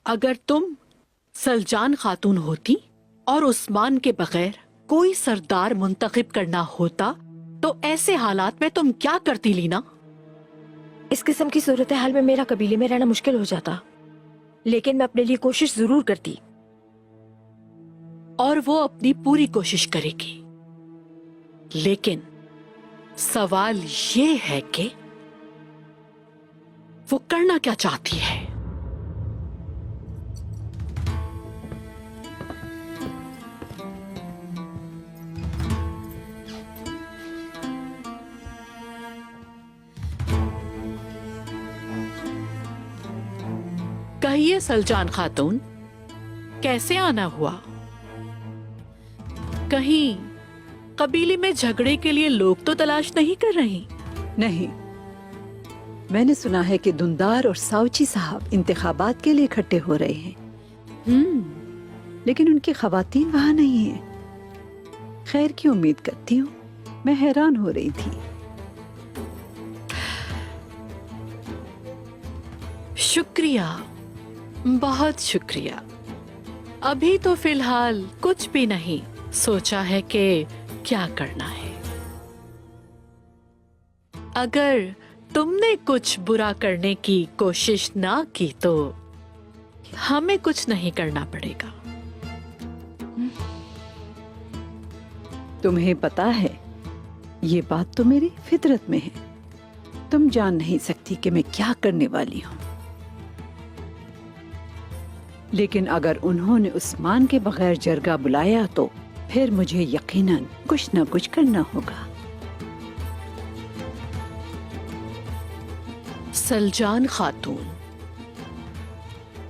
اگر تم سلجان خاتون ہوتی اور عثمان کے بغیر کوئی سردار منتخب کرنا ہوتا تو ایسے حالات میں تم کیا کرتی لینا؟ اس قسم کی صورتحال میں میرا قبیلے میں رہنا مشکل ہو جاتا، لیکن میں اپنے لیے کوشش ضرور کرتی۔ اور وہ اپنی پوری کوشش کرے گی، لیکن سوال یہ ہے کہ وہ کرنا کیا چاہتی ہے؟ کہیے سلجان خاتون، کیسے آنا ہوا؟ کہیں قبیلے میں جھگڑے کے لیے لوگ تو تلاش نہیں کر رہی؟ نہیں، میں نے سنا ہے کہ دندار اور ساوچی صاحب انتخابات کے لیے اکٹھے ہو رہے ہیں، لیکن ان کی خواتین وہاں نہیں ہیں۔ خیر کی امید کرتی ہوں، میں حیران ہو رہی تھی۔ شکریہ، بہت شکریہ۔ ابھی تو فی الحال کچھ بھی نہیں سوچا ہے کہ کیا کرنا ہے۔ اگر تم نے کچھ برا کرنے کی کوشش نہ کی تو ہمیں کچھ نہیں کرنا پڑے گا۔ تمہیں پتا ہے یہ بات تو میری فطرت میں ہے، تم جان نہیں سکتی کہ میں کیا کرنے والی ہوں، لیکن اگر انہوں نے عثمان کے بغیر جرگہ بلایا تو پھر مجھے یقیناً کچھ نہ کچھ کرنا ہوگا۔ سلجان خاتون،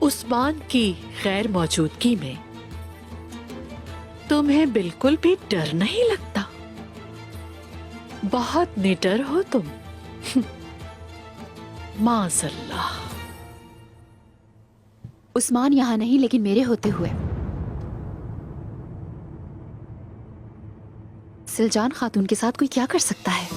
عثمان کی غیر موجودگی میں تمہیں بالکل بھی ڈر نہیں لگتا؟ بہت نڈر ہو تم۔ معاذ اللہ۔ عثمان یہاں نہیں، لیکن میرے ہوتے ہوئے سلجان خاتون کے ساتھ کوئی کیا کر سکتا ہے؟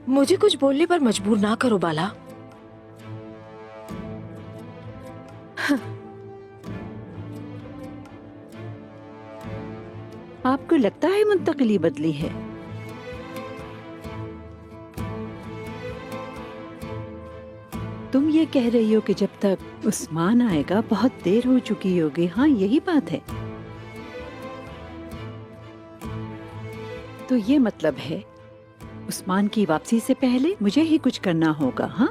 مجھے کچھ بولنے پر مجبور نہ کرو بالا۔ آپ کو لگتا ہے منتقلی بدلی ہے؟ تم یہ کہہ رہی ہو کہ جب تک عثمان آئے گا بہت دیر ہو چکی ہوگی، ہاں یہی بات ہے؟ تو یہ مطلب ہے عثمان کی واپسی سے پہلے مجھے ہی کچھ کرنا ہوگا، ہاں؟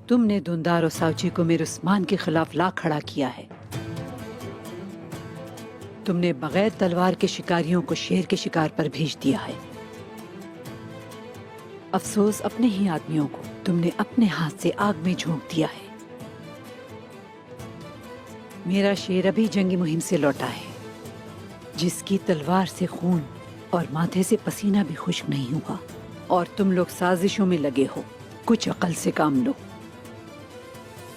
تم نے دندار و ساوچی کو میرے عثمان کے خلاف لا کھڑا کیا ہے۔ تم نے بغیر تلوار کے شکاریوں کو شیر کے شکار پر بھیج دیا ہے۔ افسوس اپنے ہی آدمیوں کو تم نے اپنے ہاتھ سے آگ میں جھونک دیا ہے۔ میرا شیر ابھی جنگی مہم سے لوٹا ہے، جس کی تلوار سے خون اور ماتھے سے پسینہ بھی خشک نہیں ہوا، اور تم لوگ سازشوں میں لگے ہو۔ کچھ عقل سے کام لو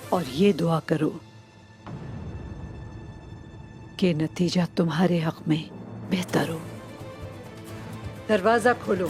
اور یہ دعا کرو کہ نتیجہ تمہارے حق میں بہتر ہو۔ دروازہ کھولو۔